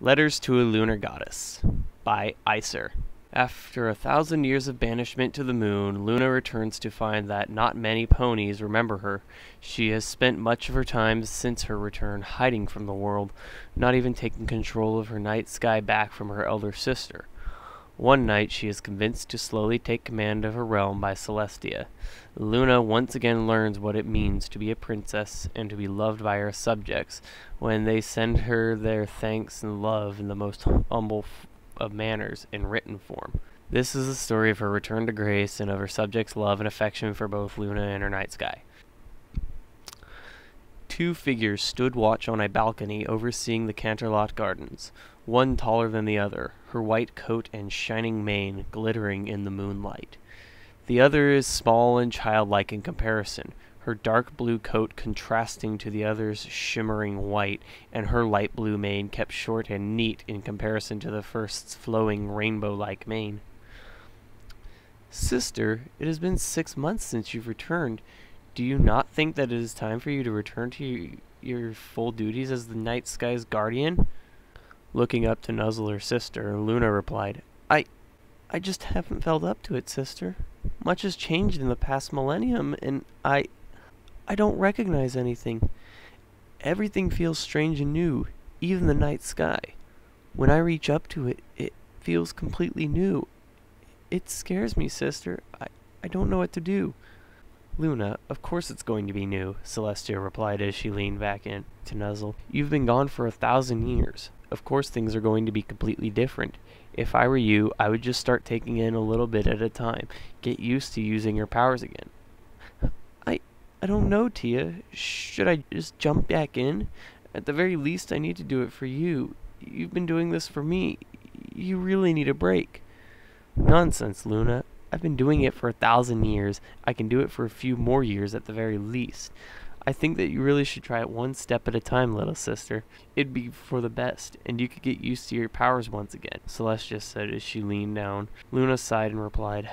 Letters to a Lunar Goddess by Icer. After 1,000 years of banishment to the moon, Luna returns to find that not many ponies remember her. She has spent much of her time since her return hiding from the world, not even taking control of her night sky back from her elder sister. One night she is convinced to slowly take command of her realm by Celestia. Luna once again learns what it means to be a princess and to be loved by her subjects when they send her their thanks and love in the most humble of manners in written form. This is the story of her return to grace and of her subjects' love and affection for both Luna and her night sky. Two figures stood watch on a balcony overseeing the Canterlot Gardens, one taller than the other, her white coat and shining mane glittering in the moonlight. The other is small and childlike in comparison, her dark blue coat contrasting to the other's shimmering white, and her light blue mane kept short and neat in comparison to the first's flowing rainbow-like mane. "Sister, it has been 6 months since you've returned. Do you not think that it is time for you to return to your full duties as the night sky's guardian?" Looking up to nuzzle her sister, Luna replied, I just haven't felt up to it, sister. Much has changed in the past millennium, and I don't recognize anything. Everything feels strange and new, even the night sky. When I reach up to it, it feels completely new. It scares me, sister. I don't know what to do." "Luna, of course it's going to be new," Celestia replied as she leaned back in to nuzzle. "You've been gone for 1,000 years. Of course things are going to be completely different. If I were you, I would just start taking in a little bit at a time. Get used to using your powers again." I don't know, Tia. Should I just jump back in? At the very least, I need to do it for you. You've been doing this for me. You really need a break." "Nonsense, Luna. I've been doing it for 1,000 years. I can do it for a few more years at the very least. I think that you really should try it one step at a time, little sister. It'd be for the best, and you could get used to your powers once again," Celestia said as she leaned down. Luna sighed and replied,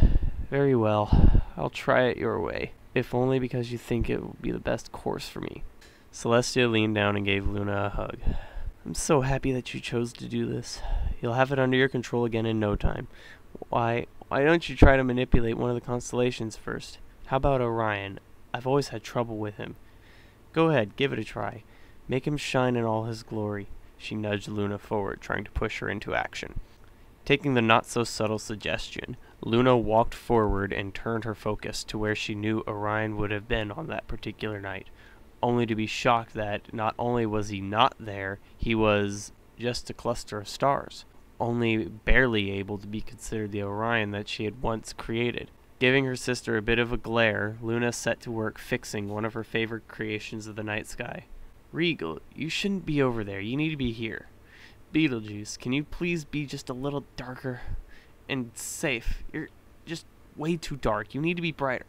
"Very well. I'll try it your way, if only because you think it will be the best course for me." Celestia leaned down and gave Luna a hug. "I'm so happy that you chose to do this. You'll have it under your control again in no time. Why don't you try to manipulate one of the constellations first? How about Orion? I've always had trouble with him. Go ahead, give it a try. Make him shine in all his glory." She nudged Luna forward, trying to push her into action. Taking the not-so-subtle suggestion, Luna walked forward and turned her focus to where she knew Orion would have been on that particular night, only to be shocked that not only was he not there, he was just a cluster of stars, only barely able to be considered the Orion that she had once created. Giving her sister a bit of a glare, Luna set to work fixing one of her favorite creations of the night sky. "Regal, you shouldn't be over there. You need to be here. Beetlejuice, can you please be just a little darker? And safe. You're just way too dark. You need to be brighter."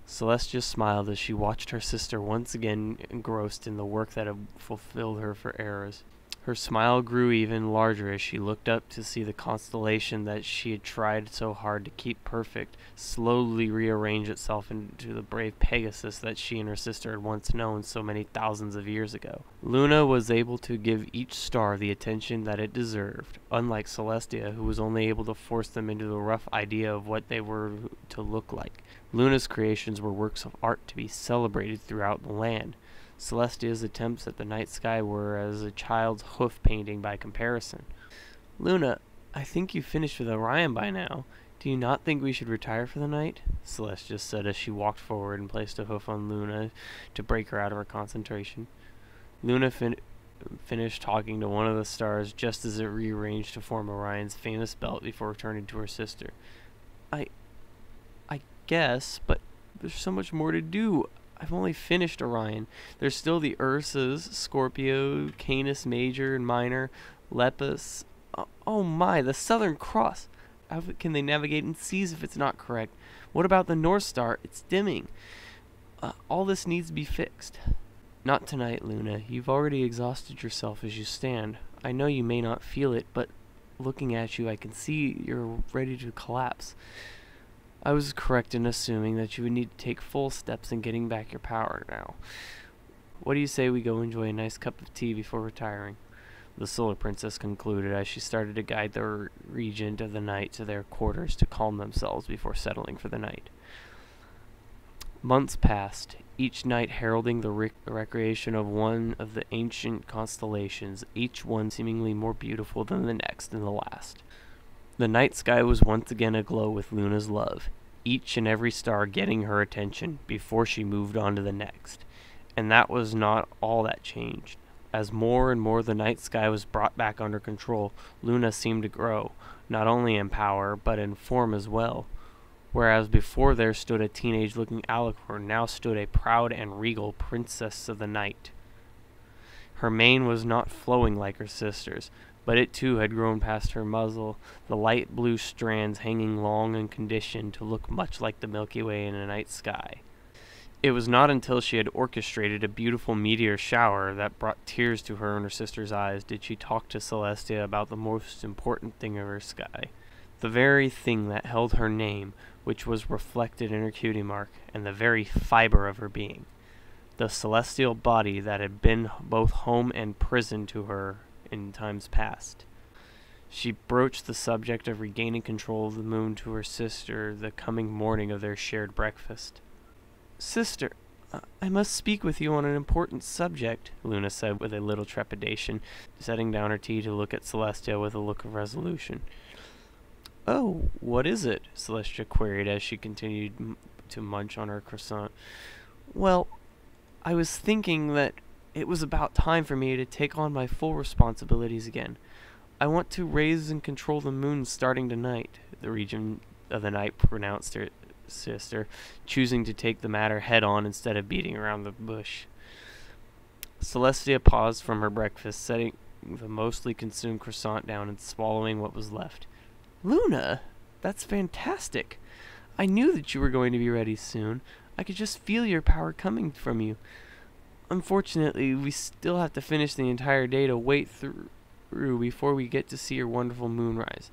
Celestia smiled as she watched her sister once again engrossed in the work that had fulfilled her for eras. Her smile grew even larger as she looked up to see the constellation that she had tried so hard to keep perfect slowly rearrange itself into the brave Pegasus that she and her sister had once known so many thousands of years ago. Luna was able to give each star the attention that it deserved, unlike Celestia, who was only able to force them into the rough idea of what they were to look like. Luna's creations were works of art to be celebrated throughout the land. Celestia's attempts at the night sky were as a child's hoof painting by comparison. "Luna, I think you've finished with Orion by now. Do you not think we should retire for the night?" Celestia said as she walked forward and placed a hoof on Luna to break her out of her concentration. Luna finished talking to one of the stars just as it rearranged to form Orion's famous belt before turning to her sister. I guess, but there's so much more to do. I've only finished Orion. There's still the Ursas, Scorpio, Canis Major and Minor, Lepus. Oh my, the Southern Cross. How can they navigate in seas if it's not correct? What about the North Star? It's dimming. All this needs to be fixed. "Not tonight, Luna. You've already exhausted yourself as you stand. I know you may not feel it, but looking at you, I can see you're ready to collapse. I was correct in assuming that you would need to take full steps in getting back your power now. What do you say we go enjoy a nice cup of tea before retiring?" the Solar Princess concluded as she started to guide the Regent of the Night to their quarters to calm themselves before settling for the night. Months passed, each night heralding the recreation of one of the ancient constellations, each one seemingly more beautiful than the next and the last. The night sky was once again aglow with Luna's love, each and every star getting her attention before she moved on to the next. And that was not all that changed. As more and more the night sky was brought back under control, Luna seemed to grow, not only in power, but in form as well. Whereas before there stood a teenage-looking alicorn, now stood a proud and regal princess of the night. Her mane was not flowing like her sister's, but it too had grown past her muzzle, the light blue strands hanging long and conditioned to look much like the Milky Way in a night sky. It was not until she had orchestrated a beautiful meteor shower that brought tears to her and her sister's eyes did she talk to Celestia about the most important thing of her sky, the very thing that held her name, which was reflected in her cutie mark, and the very fiber of her being, the celestial body that had been both home and prison to her in times past. She broached the subject of regaining control of the moon to her sister the coming morning of their shared breakfast. "Sister, I must speak with you on an important subject," Luna said with a little trepidation, setting down her tea to look at Celestia with a look of resolution. "Oh, what is it?" Celestia queried as she continued to munch on her croissant. "Well, I was thinking that it was about time for me to take on my full responsibilities again. I want to raise and control the moon starting tonight," the Regent of the Night pronounced her sister, choosing to take the matter head-on instead of beating around the bush. Celestia paused from her breakfast, setting the mostly consumed croissant down and swallowing what was left. "Luna, that's fantastic. I knew that you were going to be ready soon. I could just feel your power coming from you. Unfortunately, we still have to finish the entire day to wait through before we get to see your wonderful moonrise.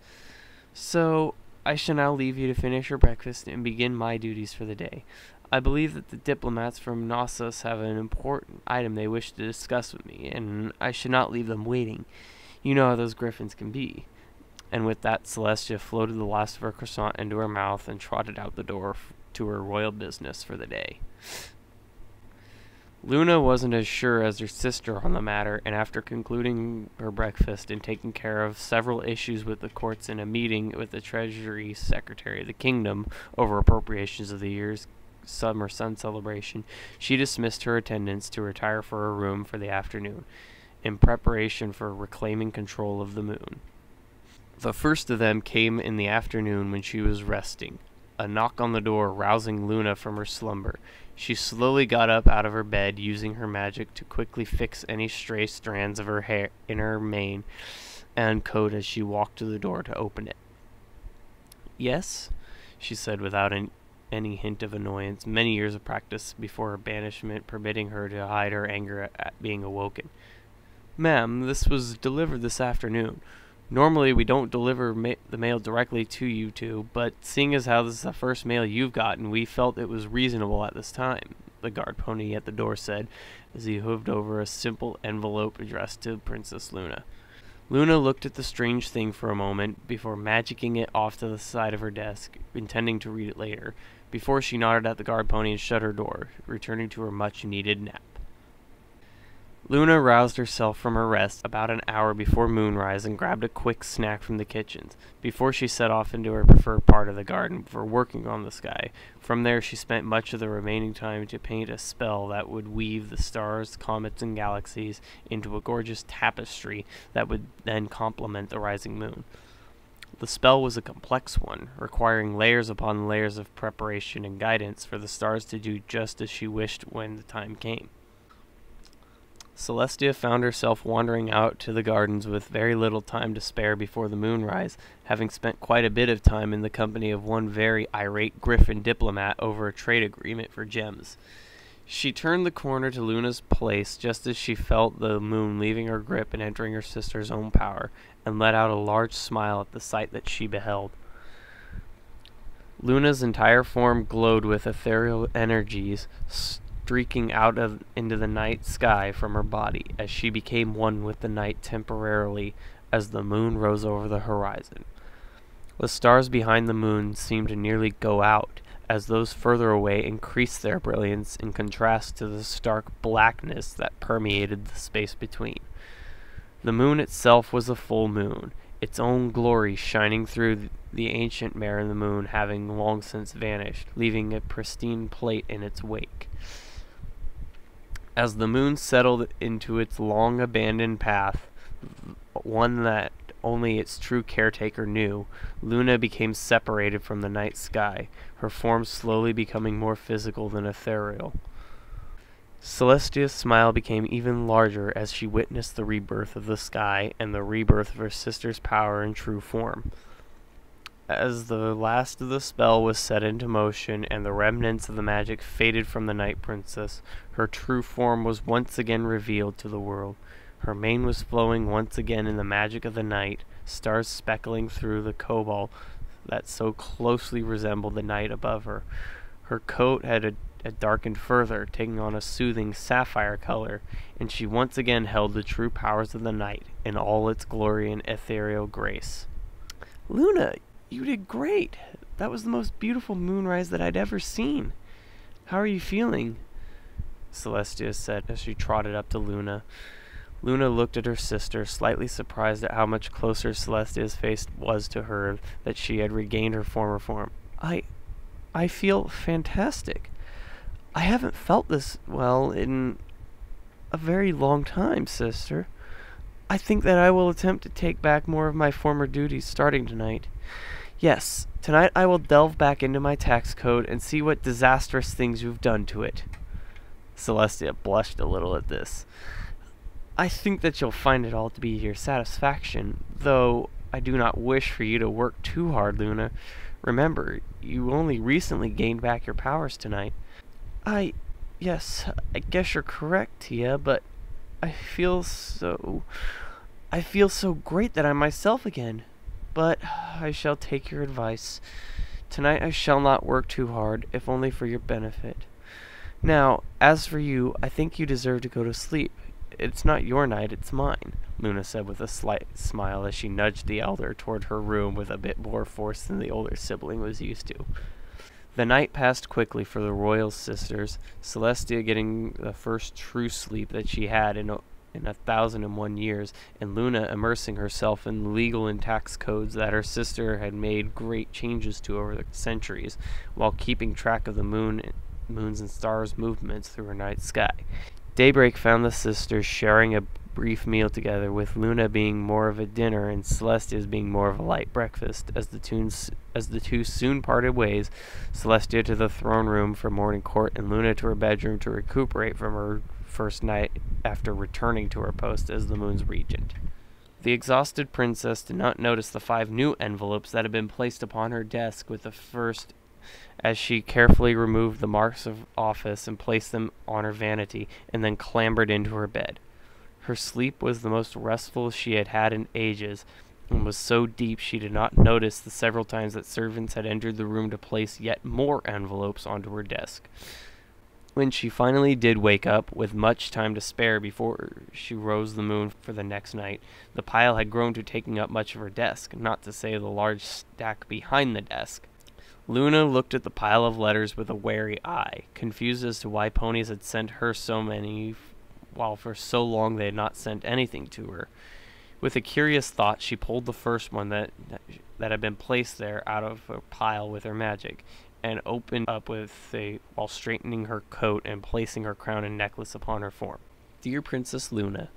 So, I shall now leave you to finish your breakfast and begin my duties for the day. I believe that the diplomats from Knossos have an important item they wish to discuss with me, and I should not leave them waiting. You know how those griffins can be." And with that, Celestia floated the last of her croissant into her mouth and trotted out the door to her royal business for the day. Luna wasn't as sure as her sister on the matter, and after concluding her breakfast and taking care of several issues with the courts in a meeting with the Treasury Secretary of the Kingdom over appropriations of the year's summer sun celebration, she dismissed her attendants to retire for her room for the afternoon, in preparation for reclaiming control of the moon. The first of them came in the afternoon when she was resting, a knock on the door rousing Luna from her slumber. She slowly got up out of her bed, using her magic to quickly fix any stray strands of her hair in her mane and coat as she walked to the door to open it. "Yes?" she said without any hint of annoyance, many years of practice before her banishment permitting her to hide her anger at being awoken. "Ma'am, this was delivered this afternoon. Normally we don't deliver the mail directly to you two, but seeing as how this is the first mail you've gotten, we felt it was reasonable at this time," the guard pony at the door said, as he hooved over a simple envelope addressed to Princess Luna. Luna looked at the strange thing for a moment before magicking it off to the side of her desk, intending to read it later, before she nodded at the guard pony and shut her door, returning to her much-needed nap. Luna roused herself from her rest about an hour before moonrise and grabbed a quick snack from the kitchens, before she set off into her preferred part of the garden for working on the sky. From there she spent much of the remaining time to paint a spell that would weave the stars, comets, and galaxies into a gorgeous tapestry that would then complement the rising moon. The spell was a complex one, requiring layers upon layers of preparation and guidance for the stars to do just as she wished when the time came. Celestia found herself wandering out to the gardens with very little time to spare before the moonrise, having spent quite a bit of time in the company of one very irate griffin diplomat over a trade agreement for gems. She turned the corner to Luna's place just as she felt the moon leaving her grip and entering her sister's own power, and let out a large smile at the sight that she beheld. Luna's entire form glowed with ethereal energies, streaking out into the night sky from her body as she became one with the night temporarily as the moon rose over the horizon. The stars behind the moon seemed to nearly go out, as those further away increased their brilliance in contrast to the stark blackness that permeated the space between. The moon itself was a full moon, its own glory shining through the ancient mare and the moon having long since vanished, leaving a pristine plate in its wake. As the moon settled into its long abandoned path, one that only its true caretaker knew, Luna became separated from the night sky, her form slowly becoming more physical than ethereal. Celestia's smile became even larger as she witnessed the rebirth of the sky and the rebirth of her sister's power in true form. As the last of the spell was set into motion and the remnants of the magic faded from the Night Princess, her true form was once again revealed to the world. Her mane was flowing once again in the magic of the night, stars speckling through the cobalt that so closely resembled the night above her. Her coat had darkened further, taking on a soothing sapphire color, and she once again held the true powers of the night in all its glory and ethereal grace. "Luna, you did great! That was the most beautiful moonrise that I'd ever seen. How are you feeling?" Celestia said as she trotted up to Luna. Luna looked at her sister, slightly surprised at how much closer Celestia's face was to her, that she had regained her former form. I feel fantastic. I haven't felt this well in a very long time, sister. I think that I will attempt to take back more of my former duties starting tonight. Yes, tonight I will delve back into my tax code and see what disastrous things you've done to it." Celestia blushed a little at this. "I think that you'll find it all to be your satisfaction, though I do not wish for you to work too hard, Luna. Remember, you only recently gained back your powers tonight." Yes, I guess you're correct, Tia, but I feel so great that I'm myself again. But I shall take your advice. Tonight I shall not work too hard, if only for your benefit. Now, as for you, I think you deserve to go to sleep. It's not your night, it's mine," Luna said with a slight smile as she nudged the elder toward her room with a bit more force than the older sibling was used to. The night passed quickly for the royal sisters, Celestia getting the first true sleep that she had in 1,001 years, and Luna immersing herself in legal and tax codes that her sister had made great changes to over the centuries, while keeping track of the moon's and stars' movements through her night sky. Daybreak found the sisters sharing a brief meal together, with Luna being more of a dinner and Celestia's being more of a light breakfast. As the two soon parted ways, Celestia to the throne room for morning court and Luna to her bedroom to recuperate from her first night after returning to her post as the moon's regent. The exhausted princess did not notice the 5 new envelopes that had been placed upon her desk with the first, as she carefully removed the marks of office and placed them on her vanity, and then clambered into her bed. Her sleep was the most restful she had had in ages, and was so deep she did not notice the several times that servants had entered the room to place yet more envelopes onto her desk. When she finally did wake up, with much time to spare before she rose the moon for the next night, the pile had grown to taking up much of her desk, not to say the large stack behind the desk. Luna looked at the pile of letters with a wary eye, confused as to why ponies had sent her so many, while for so long they had not sent anything to her. With a curious thought, she pulled the first one that had been placed there out of a pile with her magic, and opened up while straightening her coat and placing her crown and necklace upon her form. "Dear Princess Luna,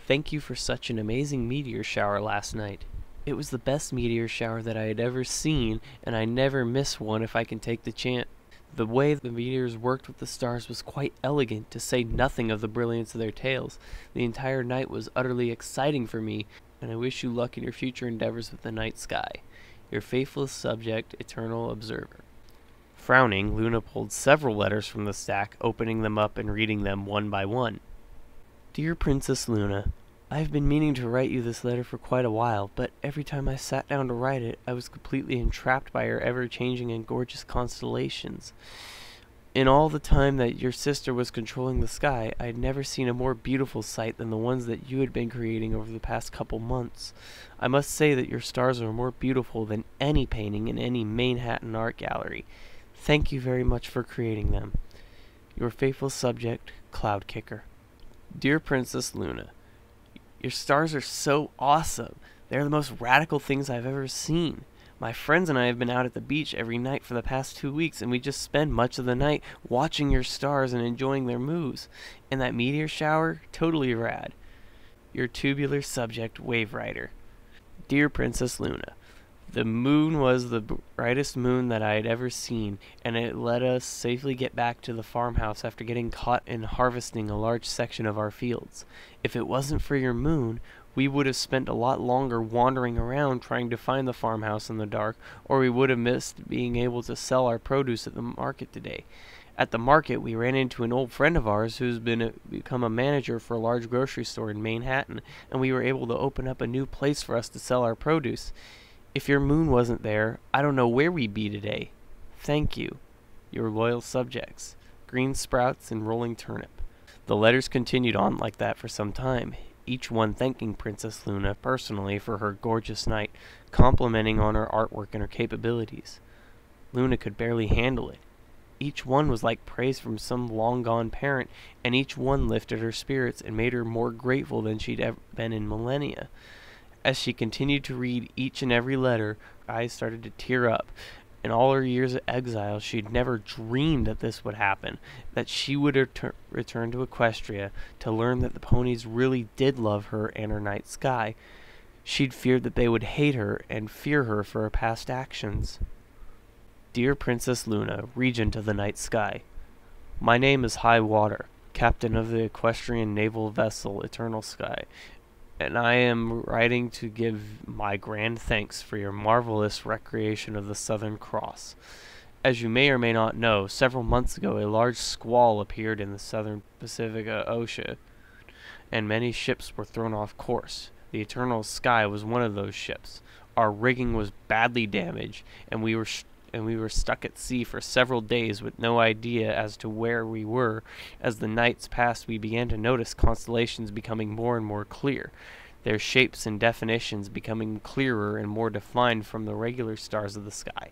thank you for such an amazing meteor shower last night. It was the best meteor shower that I had ever seen, and I never miss one if I can take the chance. The way the meteors worked with the stars was quite elegant, to say nothing of the brilliance of their tails. The entire night was utterly exciting for me, and I wish you luck in your future endeavors with the night sky. Your faithful subject, Eternal Observer." Frowning, Luna pulled several letters from the stack, opening them up and reading them one by one. "Dear Princess Luna, I have been meaning to write you this letter for quite a while, but every time I sat down to write it, I was completely entrapped by your ever-changing and gorgeous constellations. In all the time that your sister was controlling the sky, I had never seen a more beautiful sight than the ones that you had been creating over the past couple months. I must say that your stars are more beautiful than any painting in any Manhattan art gallery. Thank you very much for creating them. Your faithful subject, Cloud Kicker. Dear Princess Luna, your stars are so awesome. They're the most radical things I've ever seen. My friends and I have been out at the beach every night for the past 2 weeks, and we just spend much of the night watching your stars and enjoying their moves. And that meteor shower, totally rad. Your tubular subject, Wave Rider. Dear Princess Luna, the moon was the brightest moon that I had ever seen, and it let us safely get back to the farmhouse after getting caught in harvesting a large section of our fields. If it wasn't for your moon, we would have spent a lot longer wandering around trying to find the farmhouse in the dark, or we would have missed being able to sell our produce at the market today. At the market, we ran into an old friend of ours who's become a manager for a large grocery store in Manhattan, and we were able to open up a new place for us to sell our produce. If your moon wasn't there, I don't know where we'd be today. Thank you, your loyal subjects, Green Sprouts and Rolling Turnip. The letters continued on like that for some time, each one thanking Princess Luna personally for her gorgeous night, complimenting on her artwork and her capabilities. Luna could barely handle it. Each one was like praise from some long-gone parent, and each one lifted her spirits and made her more grateful than she'd ever been in millennia. As she continued to read each and every letter, her eyes started to tear up. In all her years of exile, she'd never dreamed that this would happen, that she would return to Equestria to learn that the ponies really did love her and her night sky. She'd feared that they would hate her and fear her for her past actions. Dear Princess Luna, Regent of the Night Sky, my name is High Water, captain of the equestrian naval vessel Eternal Sky, and I am writing to give my grand thanks for your marvelous recreation of the Southern Cross. As you may or may not know, several months ago a large squall appeared in the southern Pacific Ocean, and many ships were thrown off course. The Eternal Sky was one of those ships. Our rigging was badly damaged, and we were stuck at sea for several days with no idea as to where we were. As the nights passed, we began to notice constellations becoming more and more clear, their shapes and definitions becoming clearer and more defined from the regular stars of the sky.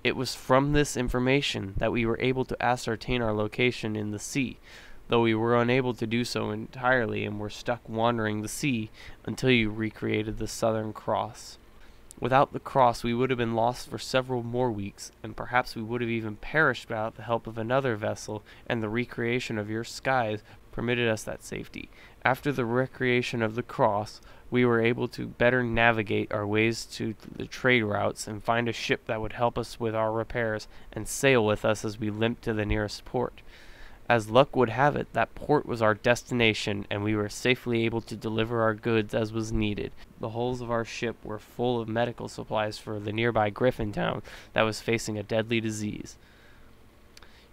It was from this information that we were able to ascertain our location in the sea, though we were unable to do so entirely and were stuck wandering the sea until you recreated the Southern Cross. Without the cross, we would have been lost for several more weeks, and perhaps we would have even perished without the help of another vessel, and the recreation of your skies permitted us that safety. After the recreation of the cross, we were able to better navigate our ways to the trade routes and find a ship that would help us with our repairs and sail with us as we limped to the nearest port. As luck would have it, that port was our destination, and we were safely able to deliver our goods as was needed. The hulls of our ship were full of medical supplies for the nearby Griffin town that was facing a deadly disease.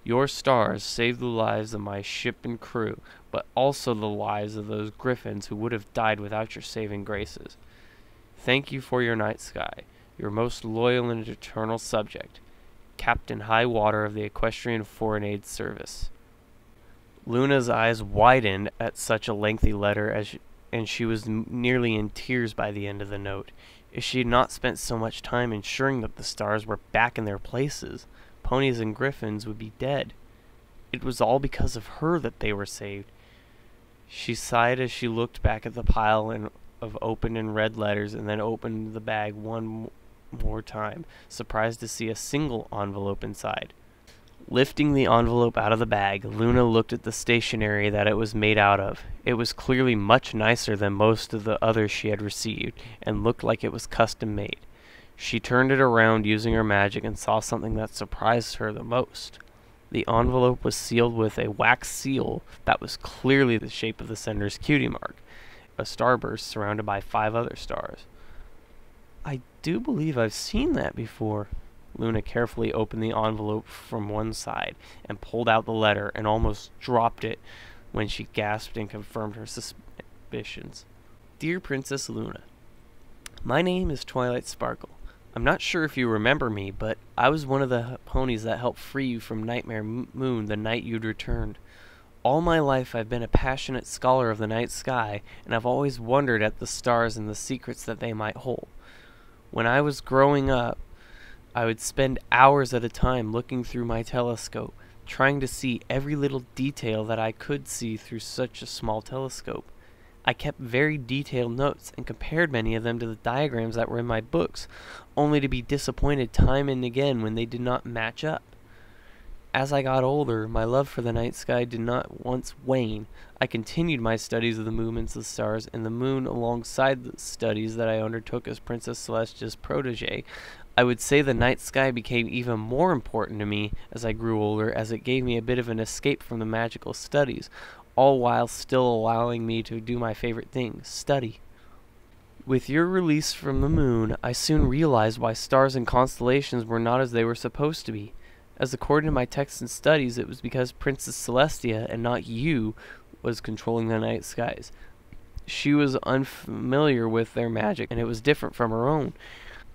Your stars saved the lives of my ship and crew, but also the lives of those griffins who would have died without your saving graces. Thank you for your night sky, your most loyal and eternal subject, Captain High Water of the Equestrian Foreign Aid Service. Luna's eyes widened at such a lengthy letter, and she was nearly in tears by the end of the note. If she had not spent so much time ensuring that the stars were back in their places, ponies and griffins would be dead. It was all because of her that they were saved. She sighed as she looked back at the pile of opened and read letters, and then opened the bag one more time, surprised to see a single envelope inside. Lifting the envelope out of the bag, Luna looked at the stationery that it was made out of. It was clearly much nicer than most of the others she had received, and looked like it was custom made. She turned it around using her magic and saw something that surprised her the most. The envelope was sealed with a wax seal that was clearly the shape of the sender's cutie mark, a starburst surrounded by 5 other stars. I do believe I've seen that before. Luna carefully opened the envelope from one side and pulled out the letter, and almost dropped it when she gasped and confirmed her suspicions. Dear Princess Luna, my name is Twilight Sparkle. I'm not sure if you remember me, but I was one of the ponies that helped free you from Nightmare Moon the night you'd returned. All my life I've been a passionate scholar of the night sky, and I've always wondered at the stars and the secrets that they might hold. When I was growing up, I would spend hours at a time looking through my telescope, trying to see every little detail that I could see through such a small telescope. I kept very detailed notes and compared many of them to the diagrams that were in my books, only to be disappointed time and again when they did not match up. As I got older, my love for the night sky did not once wane. I continued my studies of the movements of the stars and the moon alongside the studies that I undertook as Princess Celestia's protege. I would say the night sky became even more important to me as I grew older, as it gave me a bit of an escape from the magical studies, all while still allowing me to do my favorite thing, study. With your release from the moon, I soon realized why stars and constellations were not as they were supposed to be. As according to my texts and studies, it was because Princess Celestia, and not you, was controlling the night skies. She was unfamiliar with their magic, and it was different from her own.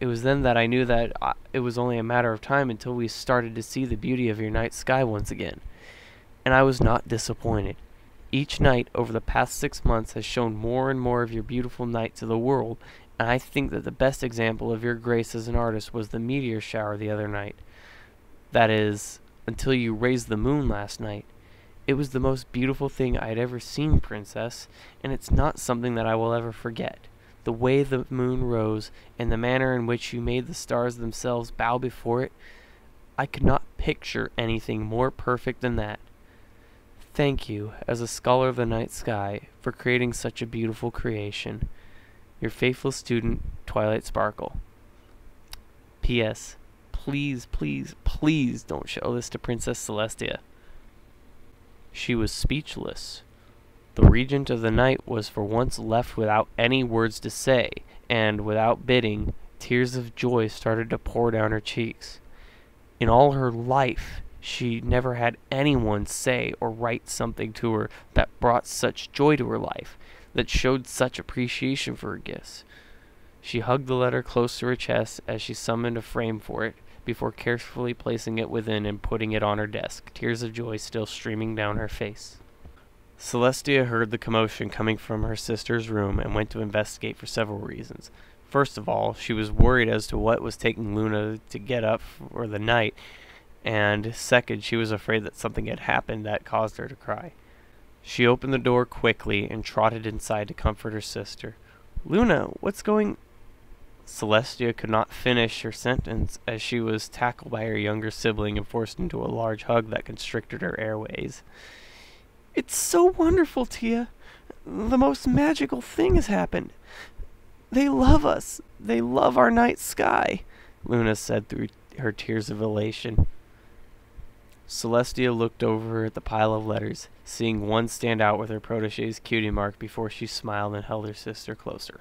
It was then that I knew that it was only a matter of time until we started to see the beauty of your night sky once again. And I was not disappointed. Each night over the past 6 months has shown more and more of your beautiful night to the world, and I think that the best example of your grace as an artist was the meteor shower the other night. That is, until you raised the moon last night. It was the most beautiful thing I had ever seen, Princess, and it's not something that I will ever forget. The way the moon rose, and the manner in which you made the stars themselves bow before it, I could not picture anything more perfect than that. Thank you, as a scholar of the night sky, for creating such a beautiful creation. Your faithful student, Twilight Sparkle. P.S. Please, please, please don't show this to Princess Celestia. She was speechless. The Regent of the Night was for once left without any words to say, and, without bidding, tears of joy started to pour down her cheeks. In all her life, she never had anyone say or write something to her that brought such joy to her life, that showed such appreciation for her gifts. She hugged the letter close to her chest as she summoned a frame for it, before carefully placing it within and putting it on her desk, tears of joy still streaming down her face. Celestia heard the commotion coming from her sister's room and went to investigate for several reasons. First of all, she was worried as to what was taking Luna to get up for the night, and second, she was afraid that something had happened that caused her to cry. She opened the door quickly and trotted inside to comfort her sister. "Luna, what's going—" Celestia could not finish her sentence as she was tackled by her younger sibling and forced into a large hug that constricted her airways. "It's so wonderful, Tia. The most magical thing has happened. They love us. They love our night sky," Luna said through her tears of elation. Celestia looked over at the pile of letters, seeing one stand out with her protege's cutie mark before she smiled and held her sister closer.